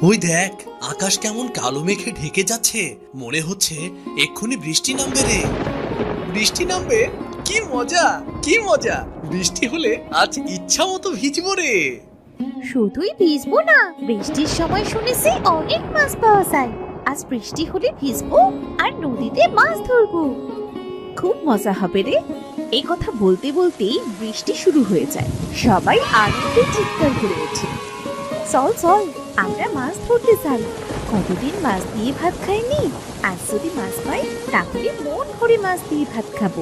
ওই দেখ, আকাশ কেমন কালো মেঘে ঢেকে যাচ্ছে, মনে হচ্ছে এক্ষুনি বৃষ্টি নামবে রে। বৃষ্টি নামবে? কি মজা, কি মজা! বৃষ্টি হলে আজ ইচ্ছা মতো ভিজবো রে। শুধুই ভিজবো না, বৃষ্টির সময় শুনেছি অনেক মাছ পাওয়া যায়। আজ বৃষ্টি হলে ভিজবো আর নদীতে মাছ ধরবো। খুব মজা হবে রে। এই কথা বলতে বলতেই বৃষ্টি শুরু হয়ে যায়। সবাই আনন্দে চিৎকার করে ওঠে। চল চল, আমরা মাছ ধরতে যাই। কতদিন মাছ দিয়ে ভাত খাইনি, আজ যদি মাছ পাই তাহলে মন ভরে মাছ দিয়ে ভাত খাবো।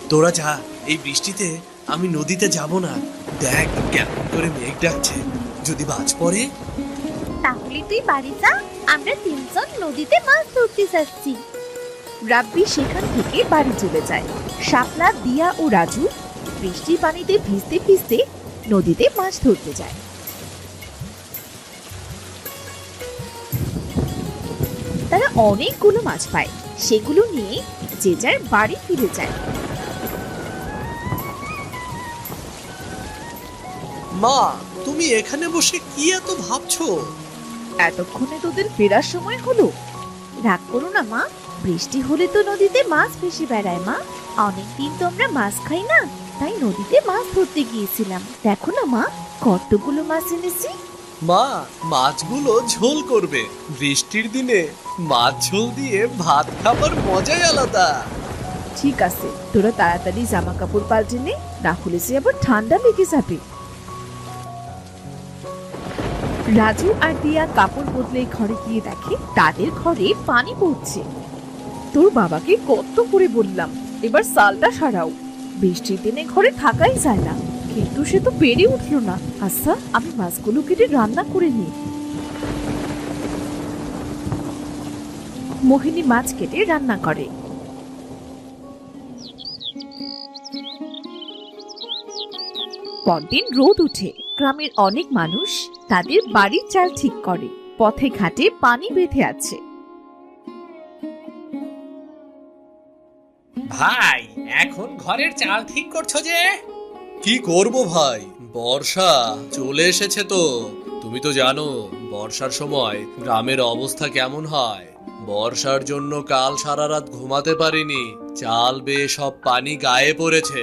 তোরা যা, এই বৃষ্টিতে আমি নদীতে যাব না। দেখ কেমন করে মেঘ ডাকছে, যদি বাজ পড়ে। তাহলে তুই বাড়ি যা, আমরা তিনজন নদীতে মাছ ধরতে যাচ্ছি। রাব্বি সেখান থেকে বাড়ি চলে যায়। শাপলা, দিয়া ও রাজু বৃষ্টির পানিতে ভিজতে ভিজতে নদীতে মাছ ধরতে যায়। তারা অনেকগুলো মাছ পায়, সেগুলো নিয়ে যে যার বাড়ি ফিরে যায়। মা, তুমি এখানে বসে কি এত ভাবছো? এতক্ষণে তোদের ফেরার সময় হলো। রাগ করো না মা, বৃষ্টি হলে তো নদীতে মাছ ভেসে বেড়ায় মা। অনেকদিন তো আমরা মাছ খাই না, তাই নদীতে মাছ ধরতে গিয়েছিলাম। দেখো না মা, কতগুলো মাছ এনেছি। মা, মাছগুলো ঝোল করবে। বৃষ্টির দিনে মাছ ঝোল দিয়ে ভাত খাবার মজাই আলাদা। ঠিক আছে, তোরা তাড়াতাড়ি জামা কাপড় পাল্টে নে, না হলে সে আবার ঠান্ডা লেগে যাবে। রাজু আর দিয়া কাপড় বদলে ঘরে গিয়ে দেখে তাদের ঘরে পানি পড়ছে। তোর বাবাকে কত করে বললাম এবার সালটা সারাও, বৃষ্টির দিনে ঘরে থাকাই যায় না, কিন্তু সে তো পেরে উঠলো না। আচ্ছা, আমি মাছগুলো কেটে রান্না করে নিই। মোহিনী মাছ কেটে রান্না করে। পরদিন রোদ উঠে, গ্রামের অনেক মানুষ তাদের বাড়ির চাল ঠিক করে। পথে ঘাটে পানি বেঁধে আছে। ভাই, এখন ঘরের চাল ঠিক করছো যে? কি করব ভাই, বর্ষা চলে এসেছে তো। তুমি তো জানো বর্ষার সময় গ্রামের অবস্থা কেমন হয়। বর্ষার জন্য কাল সারা রাত ঘুমাতে পারিনি, চাল বেয়ে সব পানি গায়ে পড়েছে।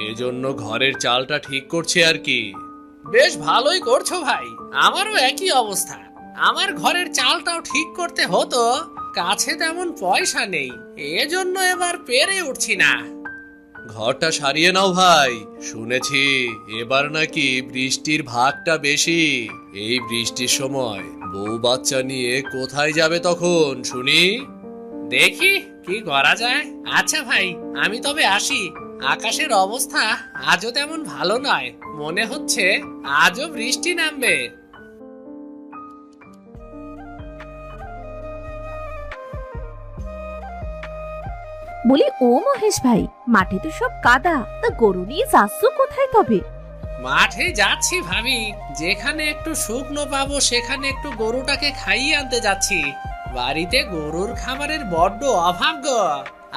এজন্য ঘরের চালটা ঠিক করছি আর কি। বেশ ভালোই করছো ভাই, আমারও একই অবস্থা। আমার ঘরের চালটাও ঠিক করতে হতো, কাছে তেমন পয়সা নেই, এজন্য এবার পেরে উঠছি না। ঘরটা সারিয়ে নাও ভাই, শুনেছি এবার নাকি বৃষ্টির ভাগটা বেশি। এই বৃষ্টির সময় বউ বাচ্চা নিয়ে কোথায় যাবে তখন শুনি? দেখি কি করা যায়। আচ্ছা ভাই, আমি তবে আসি। আকাশের অবস্থা আজও তেমন ভালো নয়, মনে হচ্ছে আজও বৃষ্টি নামবে। বলি, ও মহেশ ভাই, মাঠে তো সব কাদা, তা গরু নিয়ে যাচ্ছ কোথায় তবে? মাঠে যাচ্ছি ভাবি, যেখানে একটু শুকনো পাবো সেখানে একটু গরুটাকে খাইয়ে আনতে যাচ্ছি। বাড়িতে গরুর খাবারের বড্ড অভাব গো।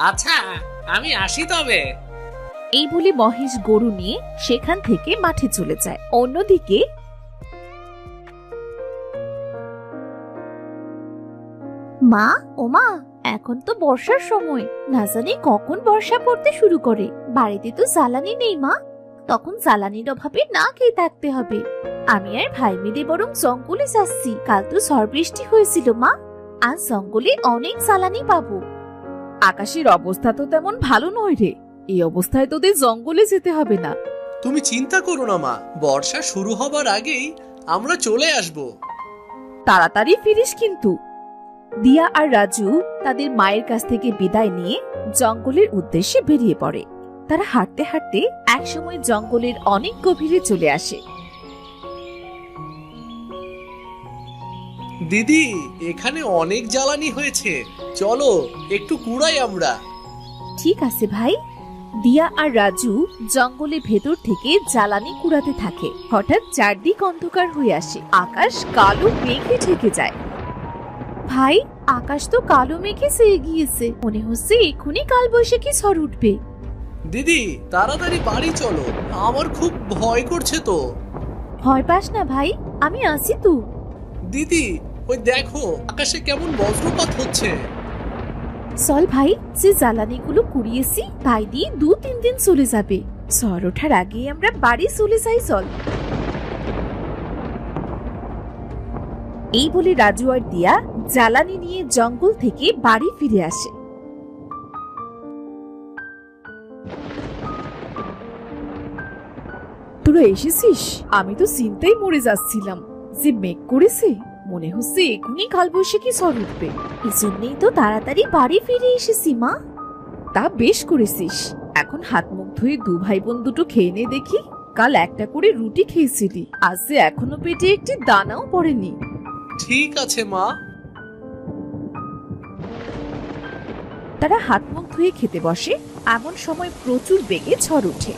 আচ্ছা, আমি আসি তবে। এই বলে মহেশ গরু নিয়ে সেখান থেকে মাঠে চলে যায়। অন্যদিকে মা, ও মা, এখন তো বর্ষার সময়, না জানি কখন বর্ষা পড়তে শুরু করে। বাড়িতে তো জ্বালানি নেই মা, তখন জ্বালানির অভাবে না খেয়ে থাকতে হবে। আমি আর ভাই মিলে বরং জঙ্গলে যাচ্ছি। কাল তো ঝড় বৃষ্টি হয়েছিল মা, আজ জঙ্গলে অনেক জ্বালানি পাবো। আকাশের অবস্থা তো তেমন ভালো নয় রে, এই অবস্থায় তোদের জঙ্গলে যেতে হবে না। তুমি চিন্তা করো না মা, বর্ষা শুরু হবার আগেই আমরা চলে আসব। তাড়াতাড়ি ফিরিস কিন্তু। দিয়া আর রাজু তাদের মায়ের কাছ থেকে বিদায় নিয়ে জঙ্গলের উদ্দেশ্যে বেরিয়ে পড়ে। তারা হাঁটতে হাঁটতে একসময় জঙ্গলের অনেক গভীরে চলে আসে। দিদি, এখানে অনেক জ্বালানি হয়েছে, চলো একটু কুড়াই আমরা। ঠিক আছে ভাই। দিয়া আর রাজু জঙ্গলের ভেতর থেকে জ্বালানি কুড়াতে থাকে। হঠাৎ চারদিক অন্ধকার হয়ে আসে, আকাশ কালো মেঘে ঢেকে যায়। ভাই, আকাশ তো কালো মেঘে ছেয়ে গিয়েছে, মনে হচ্ছে এক্ষুনি কালবৈশাখী ঝড় উঠবে। দিদি তাড়াতাড়ি বাড়ি চলো, আমার খুব ভয় করছে তো। ভয় পাস না ভাই, আমি আছি তো। দিদি ওই দেখো আকাশে কেমন বজ্রপাত হচ্ছে। চল ভাই, যে জ্বালানিগুলো কুড়িয়েছি তাই দিয়ে 2-3 দিন চলে যাবে। ঝড় ওঠার আগে আমরা বাড়ি চলে যাই, চল। এই বলে রাজু আর দিয়া জ্বালানি নিয়ে জঙ্গল থেকে বাড়ি ফিরে আসে। তোরা এসেছিস? আমি তো চিন্তায় মরে যাচ্ছিলাম, যে মেঘ করেছে মনে হচ্ছে এখনই কালবৈশাখী ঝড় উঠবে। এজন্যই তো তাড়াতাড়ি বাড়ি ফিরে এসেছি মা। তা বেশ করেছিস। এখন হাত মুখ ধুয়ে 2 ভাই বোন দুটো খেয়ে নে দেখি। কাল একটা করে রুটি খেয়েছিলি, আজ যে এখনো পেটে একটি দানাও পড়েনি। ঠিক আছে মা। তারা হাত মুখ ধুয়ে খেতে বসে। এমন সময় প্রচুর বেগে ঝড় ওঠে।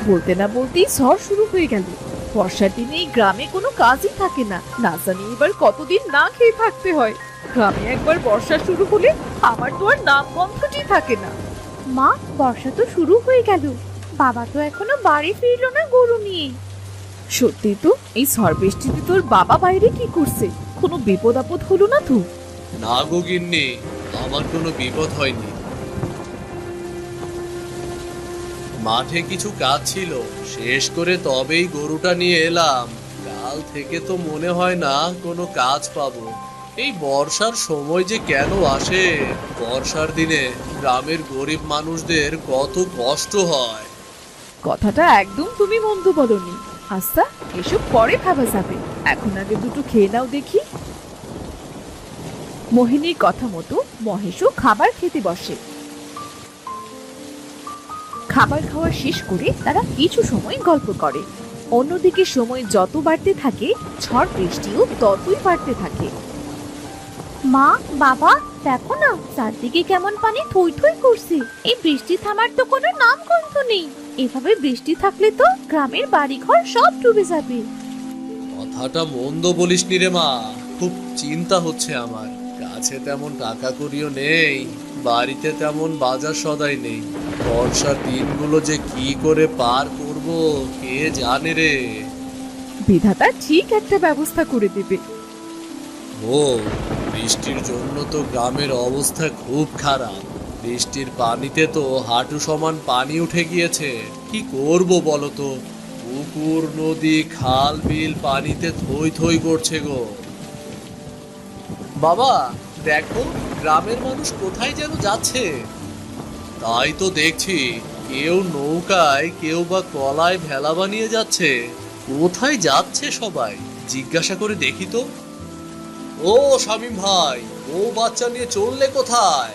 বলতে না বলতেই ঝড় শুরু হয়ে গেল। বর্ষার দিনে এই গ্রামে কোনো কাজই থাকে না, না জানি এবার কতদিন না খেয়ে থাকতে হয়। গ্রামে একবার বর্ষা শুরু হলে আমার তো আর নাম গন্ধটি থাকে না। মা, বর্ষা তো শুরু হয়ে গেল, বাবা তো এখনো বাড়ি ফিরলো না গরু নিয়ে। সত্যি তো, এই ঝড় বৃষ্টিতে তোর বাবা বাইরে কি করছে? কোনো বিপদ আপদ হলো না তো? না গো গিন্নি, আমার কোনো বিপদ হয়নি। মাঠে কিছু কাজ ছিল, শেষ করে তবেই গরুটা নিয়ে এলাম। কাল থেকে তো মনে হয় না কোনো কাজ পাবো। এই বর্ষার সময় যে কেন আসে? বর্ষার দিনে গ্রামের গরিব মানুষদের কত কষ্ট হয়। কথাটা একদম তুমি মন্দ বলনি। আচ্ছা, এসব পরে ভাবা যাবে, এখন আগে দুটো খেয়ে নাও দেখি। মোহিনীর কথা মতো মহেশও খাবার খেতে বসে। খাবার খাওয়া শেষ করে তারা কিছু সময় গল্প করে। অন্যদিকে সময় যত বাড়তে থাকে, ঝড় বৃষ্টিও ততই বাড়তে থাকে। মা, বাবা, দেখো না চারদিকে কেমন পানি থই থই করছে। এই বৃষ্টি থামার তো কোনো নাম গন্ধ নেই। এভাবে বৃষ্টি থাকলে তো গ্রামের বাড়িঘর সব ডুবে যাবে। কথাটা মন্দ বলিসনি রে মা, খুব চিন্তা হচ্ছে আমার। কাছে তেমন টাকা কড়িও নেই, বাড়িতে তেমন বাজার সদাই নেই। বর্ষার দিনগুলো যে কি করে পার করব কে জানে রে। বিধাতা ঠিক একটা ব্যবস্থা করে দেবে। ও, বৃষ্টির জন্য তো গ্রামের অবস্থা খুব খারাপ। বৃষ্টির পানিতে তো হাঁটু সমান পানি উঠে গিয়েছে। কি করব বলো তো? পুকুর, নদী, খাল, বিল পানিতে থই থই করছে গো। বাবা দেখো, গ্রামের মানুষ কোথায় যেন যাচ্ছে। তাই তো দেখছি, কেউ নৌকায়, কেউ বা কলায় ভেলা বানিয়ে যাচ্ছে। কোথায় যাচ্ছে সবাই জিজ্ঞাসা করে দেখি তো। ও শামীম ভাই, ও বাচ্চা নিয়ে চললে কোথায়?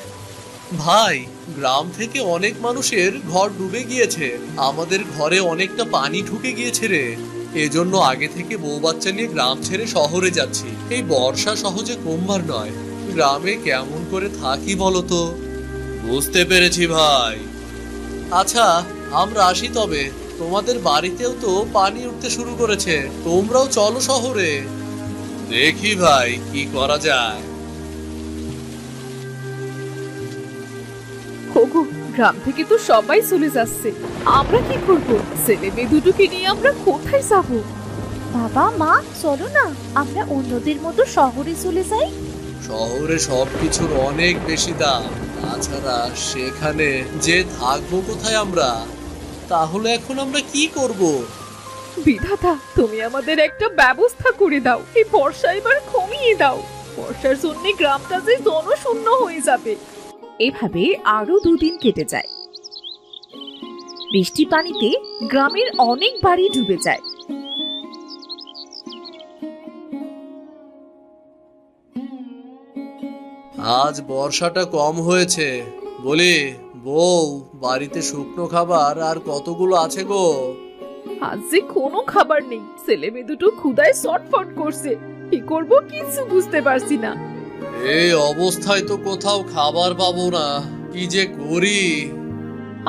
ভাই, গ্রাম থেকে অনেক মানুষের ঘর ডুবে গিয়েছে, আমাদের ঘরে অনেকটা পানি ঢুকে গিয়েছে রে। এজন্য আগে থেকে বউ বাচ্চা নিয়ে গ্রাম ছেড়ে শহরে যাচ্ছি। এই বর্ষা সহজে কমবার নয়, গ্রামে কেমন করে থাকি বলো তো। বুঝতে পেরেছি ভাই। আচ্ছা, আমরা আসি তবে। তোমাদের বাড়িতেও তো পানি উঠতে শুরু করেছে, তোমরাও চলো শহরে। দেখি ভাই কি করা যায়। ওগো, গ্রাম থেকে তো সবাই চলে যাচ্ছে, আমরা কি করব? ছেলে মেয়ে দুটোকে নিয়ে আমরা কোথায় যাব? বাবা, মা, চলো না আমরা অন্যদের মতো শহরে চলে যাই। শহরে সবকিছুর অনেক বেশি দাম, তাছাড়া সেখানে যে থাকবো কোথায় আমরা? তাহলে এখন আমরা কি করব? বিধাতা, তুমি আমাদের একটা ব্যবস্থা করে দাও। এই বর্ষা এবার কমিয়ে দাও। বর্ষার জন্য গ্রামটা যে জনশূন্য হয়ে যাবে। এভাবে আরো 2 দিন কেটে যায়। বৃষ্টি পানিতে গ্রামের অনেক বাড়ি ডুবে যায়। আজ বর্ষাটা কম হয়েছে। বলি বউ, বাড়িতে শুকনো খাবার আর কতগুলো আছে গো? আজ যে কোনো খাবার নেই, ছেলে মেয়ে দুটো ক্ষুধায় ছটফট করছে। কি করব কিছু বুঝতে পারছি না। এই অবস্থায় তো কোথাও খাবার পাবো না, কি যে করি।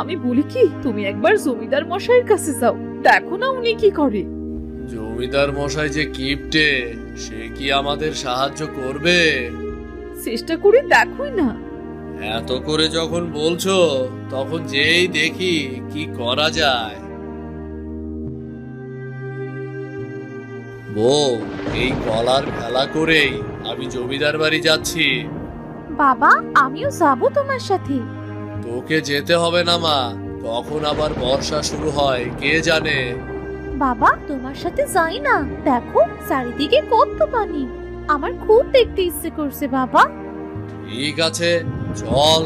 আমি বলি কি, তুমি একবার জমিদার মশাইয়ের কাছে যাও, দেখো না উনি কি করে। জমিদার মশাই যে কিপটে, সে কি আমাদের সাহায্য করবে? চেষ্টা করে দেখোই না। এত করে যখন বলছো তখন যেই দেখি কি করা যায়। বউ, এই কলার খেলা করেই আমি জমিদার বাড়ি যাচ্ছি। বাবা আমিও যাবো তোমার সাথে। তোকে যেতে হবে না মা, কখন আবার বর্ষা শুরু হয় কে জানে। বাবা তোমার সাথে যাই না, দেখো চারিদিকে কত পানি, আমার খুব দেখতে ইচ্ছে করছে বাবা। ঠিক আছে, চল।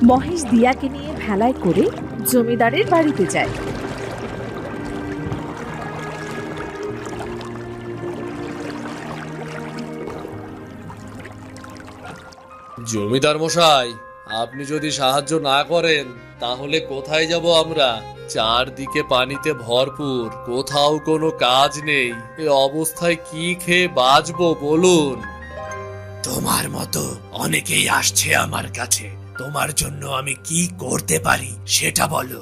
মহেশ দিয়াকে নিয়ে ভেলায় করে জমিদারের বাড়িতে যায়। জমিদার মশাই, আপনি যদি সাহায্য না করেন তাহলে কোথায় যাব আমরা? চারদিকে পানিতে ভরপুর, কোথাও কোনো কাজ নেই। এ অবস্থায় কি খেয়ে বাঁচবো বলুন? তোমার মতো অনেকেই আসছে আমার কাছে, তোমার জন্য আমি কি করতে পারি সেটা বলো।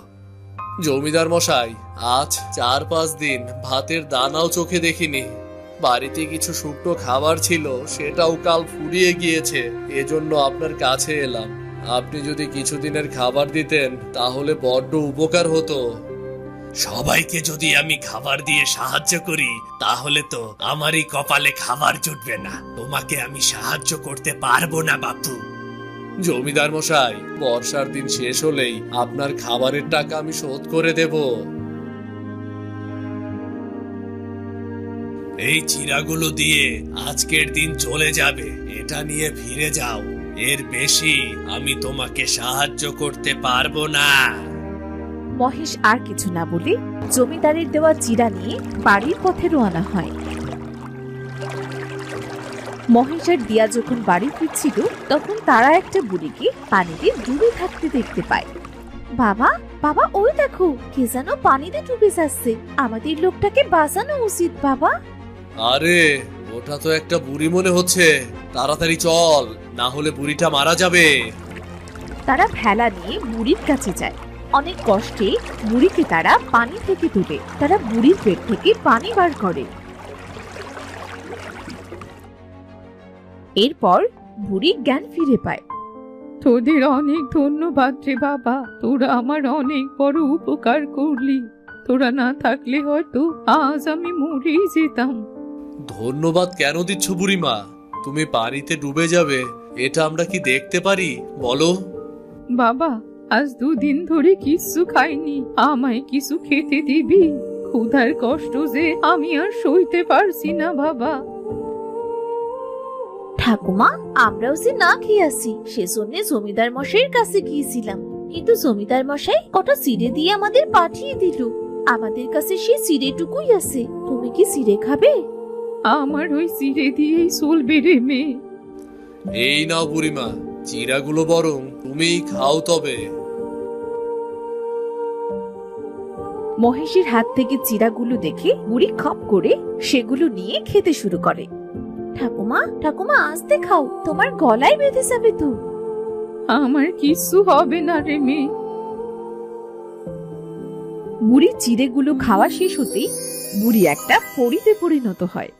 জমিদার মশাই, আজ 4-5 দিন ভাতের দানাও চোখে দেখিনি। বাড়িতে কিছু শুকনো খাবার ছিল, সেটাও কাল ফুরিয়ে গিয়েছে। এজন্য আপনার কাছে এলাম। আপনি যদি কিছুদিনের খাবার দিতেন তাহলে বড্ড উপকার হতো। সবাইকে যদি আমি খাবার দিয়ে সাহায্য করি তাহলে তো আমারই কপালে খাবার জুটবে না। তোমাকে আমি সাহায্য করতে পারবো না বাপু। জমিদার মশাই, বর্ষার দিন শেষ হলেই আপনার খাবারের টাকা আমি শোধ করে দেব। এই চিরাগুলো দিয়ে আজকের দিন চলে যাবে, এটা নিয়ে ফিরে যাও। এর বেশি আমি তোমাকে সাহায্য করতে পারবো না। মহেশ আর কিছু না বলে জমিদারের দেওয়া চিরা নিয়ে বাড়ির পথে রওনা হয়। মহেশ আর দিয়া যখন বাড়ি ফিরছিল তখন তারা একটা বুড়িকে পানিতে ডুবে থাকতে দেখতে পায়। বাবা বাবা ওই দেখো, কে যেন পানিতে ডুবে যাচ্ছে, আমাদের লোকটাকে বাঁচানো উচিত বাবা। আরে, ওটা তো একটা বুড়ি মনে হচ্ছে। তাড়াতাড়ি চল, না হলে বুড়িটা মারা যাবে। তারা ভেলা নিয়ে বুড়ির কাছে যায়। অনেক কষ্টে বুড়িকে তারা পানি থেকে তুলে তারা বুড়ির পেট থেকে পানি বার করে। এরপর বুড়ি জ্ঞান ফিরে পায়। তোদের অনেক ধন্যবাদ রে বাবা, তোরা আমার অনেক বড় উপকার করলি। তোরা না থাকলে হয়তো আজ আমি মরেই যেতাম। ধন্যবাদ কেন দিচ্ছ বুড়িমা? তুমি পানিতে ডুবে যাবে এটা আমরা কি দেখতে পারি বলো? বাবা, আজ 2 দিন ধরে কিছু খাইনি, আমায় কিছু খেতে দিবি? ক্ষুধার কষ্ট যে আমি আর সইতে পারছি না বাবা। ঠাকুমা, আমরাও যে না খেয়ে আসি, সেজন্য জমিদার মশাইয়ের কাছে গিয়েছিলাম, কিন্তু জমিদার মশাই কটা চিড়ে দিয়ে আমাদের পাঠিয়ে দিল। আমাদের কাছে সে চিড়েটুকুই আছে, তুমি কি চিড়ে খাবে? আমার ওই চিড়ে দিয়েই চলবে রে মেয়ে। এই নাও বুড়িমা, চিরাগুলো বরং তুমিই খাও তবে। মহেশের হাত থেকে চিড়াগুলো দেখে বুড়ি খপ করে সেগুলো নিয়ে খেতে শুরু করে। ঠাকুমা ঠাকুমা আস্তে খাও, তোমার গলায় বেঁধে যাবে তো। আমার কিছু হবে না রে মেয়ে। বুড়ি চিড়েগুলো খাওয়া শেষ হতেই বুড়ি একটা পরীতে পরিণত হয়।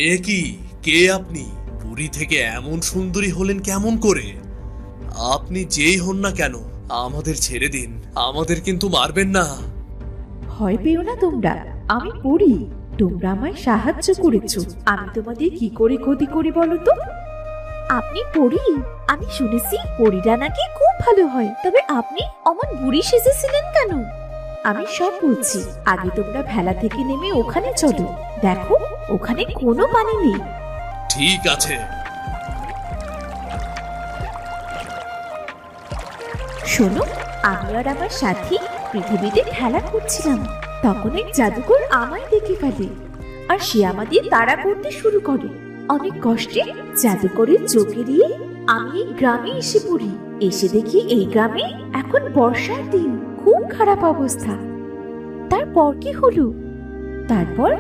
এ কি, কে আপনি? পুরী থেকে এমন সুন্দরী হলেন কেমন করে? আপনি যেই হন না কেন আমাদের ছেড়ে দিন, আমাদের কিন্তু মারবেন না। ভয় পেও না তোমরা, আমি পড়ি, তোমরা আমায় সাহায্য করেছো, আমি তোমাদের কি করে ক্ষতি করি বলো তো? আপনি পড়ি? আমি শুনেছি পরীরা নাকি খুব ভালো হয়, তবে আপনি অমন বুড়ি সেজেছিলেন কেন? আমি সব বলছি, আগে তোমরা ভেলা থেকে নেমে ওখানে চলো, দেখো ওখানে কোনো পানি নেই। ঠিক আছে। শোনো, আমি আর আমার সাথী পৃথিবীতে খেলা করছিলাম, তখন এক জাদুকর আমায় দেখে ফেলে আর সে আমাদের তাড়া করতে শুরু করে। অনেক কষ্টে জাদুকরের চোখ এড়িয়ে আমি এই গ্রামে এসে পড়ি। এসে দেখি এই গ্রামে এখন বর্ষার দিন, খুব খারাপ অবস্থা। তারপর কি হলো? তারপর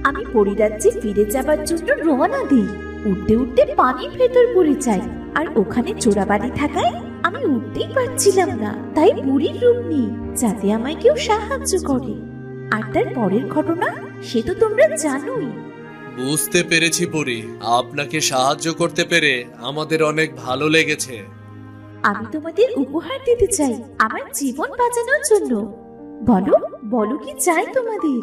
আমি পরিরাজ্যে ফিরে যাবার জন্য রওনা দিই। উঠতে উঠতে পানির ভেতর পড়ে যাই, আর ওখানে চোরাবাড়ি থাকায় আমি উঠতেই পারছিলাম না, তাই বুড়ির রূপ নিই যাতে আমায় কেউ সাহায্য করে। আর তার পরের ঘটনা সে তো তোমরা জানোই। বুঝতে পেরেছি পরি, আপনাকে সাহায্য করতে পেরে আমাদের অনেক ভালো লেগেছে। আমি তোমাদের উপহার দিতে চাই আমার জীবন বাঁচানোর জন্য। বলো বলো কি চাই তোমাদের?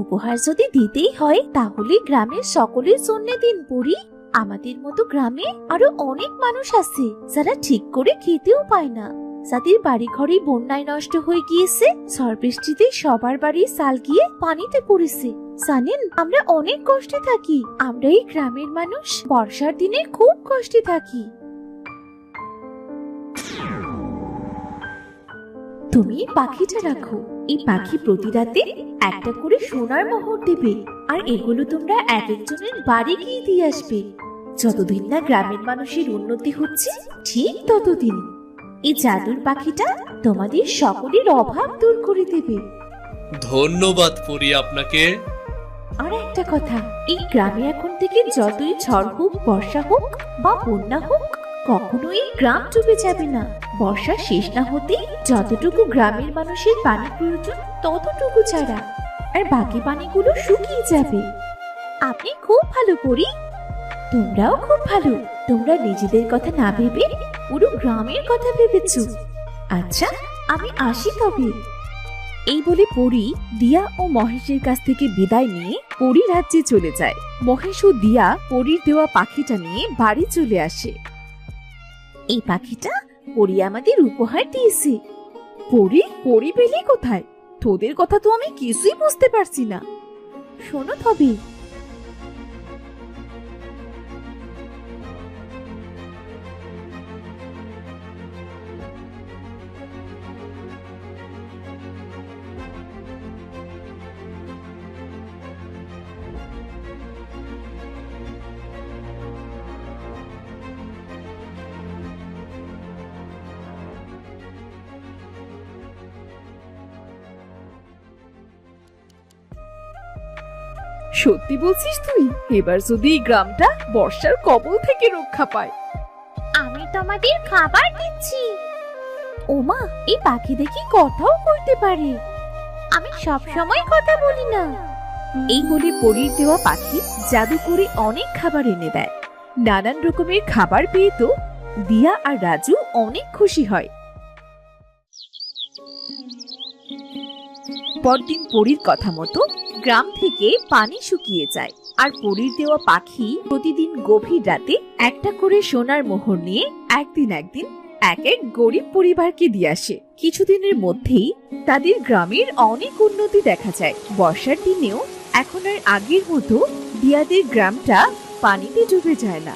উপহার যদি দিতেই হয় তাহলে গ্রামের সকলের জন্য দিন পরি। আমাদের মতো গ্রামে আরো অনেক মানুষ আছে যারা ঠিক করে খেতেও পায় না, যাদের বাড়ি ঘরে বন্যায় নষ্ট হয়ে গিয়েছে, ঝড় বৃষ্টিতে সবার বাড়ির চাল গিয়ে পানিতে পড়েছে। জানেন, আমরা অনেক কষ্টে থাকি। আমরা এই গ্রামের মানুষ বর্ষার দিনে খুব কষ্টে থাকি। তুমি এই পাখিটা রাখো। এই পাখি প্রতি রাতে একটা করে সোনার মোহর দেবে, আর এগুলো তোমরা এক একজনের বাড়ি গিয়ে দিয়ে আসবে। যতদিন না গ্রামের মানুষের উন্নতি হচ্ছে ঠিক ততদিন এই জাদুর পাখিটা তোমাদের সকলের অভাব দূর করে দেবে। ধন্যবাদ পরি আপনাকে। আর একটা কথা, এই গ্রামে এখন থেকে যতই ঝড় হোক, বর্ষা হোক বা বন্যা হোক, কখনোই গ্রাম ডুবে যাবে না। বর্ষা শেষ না হতে যতটুকু গ্রামের মানুষের পানি প্রয়োজন ততটুকু ছাড়া, আর বাকি পানিগুলো শুকিয়ে যাবে। আপনি খুব ভালো করি। তোমরাও খুব ভালো। তোমরা নিজেদের কথা না ভেবে পুরো গ্রামের কথা ভেবেছ। আচ্ছা, আমি আসি তবে। এই বলে পরী দিয়া ও মহেশের কাছ থেকে বিদায় নিয়ে পরী রাজ্যে চলে যায়। মহেশ ও দিয়া পরীর দেওয়া পাখিটা নিয়ে বাড়ি চলে আসে। এই পাখিটা পরি আমাদের উপহার দিয়েছে। পরী পেলি কোথায়? তোদের কথা তো আমি কিছুই বুঝতে পারছি না। শোনো তবে। সত্যি বলছিস তুই? এবার যদি এই গ্রামটা বর্ষার কবল থেকে রক্ষা পায়। আমি তোমাদের খাবার দিচ্ছি। ওমা, এই পাখি দেখি কথাও বলতে পারে। আমি সব সময় কথা বলি না। এই বলে পরীর দেওয়া পাখি জাদু করে অনেক খাবার এনে দেয়। নানান রকমের খাবার পেয়ে তো দিয়া আর রাজু অনেক খুশি হয়। পরদিন পরীর কথা মতো গ্রাম থেকে পানি শুকিয়ে যায়, আর পরীর দেওয়া পাখি প্রতিদিন গভীর রাতে একটা করে সোনার মোহর নিয়ে একদিন এক এক গরিব পরিবারকে দিয়ে আসে। কিছুদিনের মধ্যেই তাদের গ্রামের অনেক উন্নতি দেখা যায়। বর্ষার দিনেও এখন আর আগের মতো দিয়াদের গ্রামটা পানিতে ডুবে যায় না।